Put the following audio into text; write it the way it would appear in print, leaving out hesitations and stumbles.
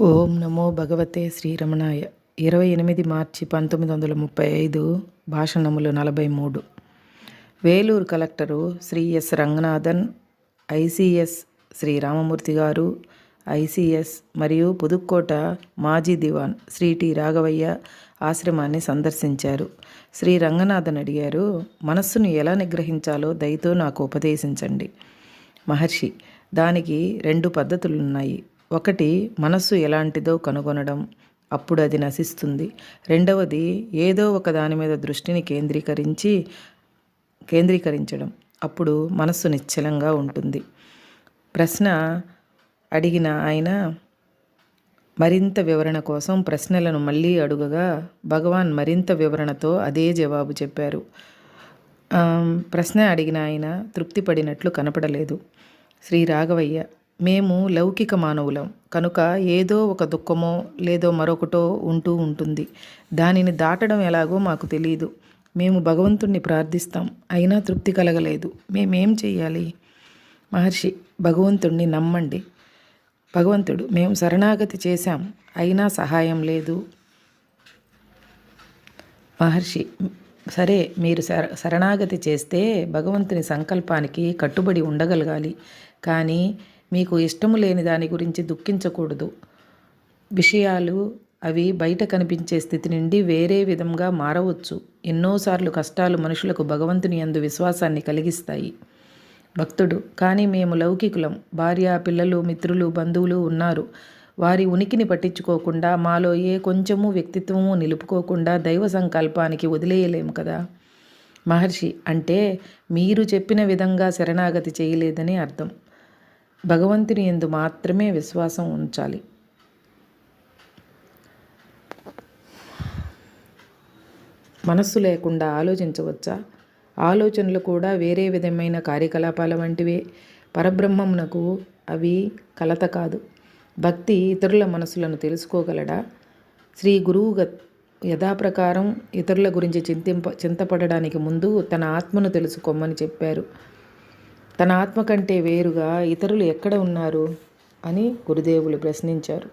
ఓం నమో భగవతే శ్రీరమణాయ. 28 మార్చి 1935. భాషణములు 43. Vellore collector Shri S Ranganathan, ICS Shri Ramamurthy గారు, ఐసిఎస్ మరియు పుదుక్కోట మాజీ దివాన్ శ్రీ టి రాఘవయ్య ఆశ్రమాన్ని సందర్శించారు. శ్రీ రంగనాథన్ అడిగారు, మనస్సును ఎలా నిగ్రహించాలో దయతో నాకు ఉపదేశించండి. మహర్షి, దానికి 2 పద్ధతులున్నాయి. ఒకటి, మనస్సు ఎలాంటిదో కనుగొనడం, అప్పుడు అది నశిస్తుంది. రెండవది, ఏదో ఒక దాని మీద దృష్టిని కేంద్రీకరించడం, అప్పుడు మనస్సు నిశ్చలంగా ఉంటుంది. ప్రశ్న అడిగిన ఆయన మరింత వివరణ కోసం ప్రశ్నలను మళ్ళీ అడుగగా భగవాన్ మరింత వివరణతో అదే జవాబు చెప్పారు. ప్రశ్న అడిగిన ఆయన తృప్తి పడినట్లు కనపడలేదు. శ్రీ రాఘవయ్య, మేము లౌకిక మానవులం కనుక ఏదో ఒక దుఃఖమో లేదో మరొకటో ఉంటూ ఉంటుంది. దానిని దాటడం ఎలాగో మాకు తెలియదు. మేము భగవంతుణ్ణి ప్రార్థిస్తాం, అయినా తృప్తి కలగలేదు. మేమేం చెయ్యాలి? మహర్షి, భగవంతుణ్ణి నమ్మండి. భగవంతుడు, మేము శరణాగతి చేశాం, అయినా సహాయం లేదు. మహర్షి, సరే, మీరు శరణాగతి చేస్తే భగవంతుని సంకల్పానికి కట్టుబడి ఉండగలగాలి. కానీ మీకు ఇష్టము లేని దాని గురించి దుఃఖించకూడదు. విషయాలు అవి బయట కనిపించే స్థితి నుండి వేరే విధంగా మారవచ్చు. ఎన్నోసార్లు కష్టాలు మనుషులకు భగవంతుని యందు విశ్వాసాన్ని కలిగిస్తాయి. భక్తుడు, కానీ మేము లౌకికులం. భార్య, పిల్లలు, మిత్రులు, బంధువులు ఉన్నారు. వారి ఉనికిని పట్టించుకోకుండా, మాలో ఏ కొంచెము వ్యక్తిత్వము నిలుపుకోకుండా దైవ సంకల్పానికి వదిలేయలేము కదా. మహర్షి, అంటే మీరు చెప్పిన విధంగా శరణాగతి చేయలేదని అర్థం. భగవంతుని యందు మాత్రమే విశ్వాసం ఉంచాలి. మనస్సు లేకుండా ఆలోచించవచ్చా? ఆలోచనలు కూడా వేరే విధమైన కార్యకలాపాల వంటివే. పరబ్రహ్మమునకు అవి కలత కాదు. భక్తి ఇతరుల మనసులను తెలుసుకోగలడా? శ్రీ గురువు యథాప్రకారం ఇతరుల గురించి చింతపడడానికి ముందు తన ఆత్మను తెలుసుకోమని చెప్పారు. తన ఆత్మ కంటే వేరుగా ఇతరులు ఎక్కడ ఉన్నారు అని గురుదేవులు ప్రశ్నించారు.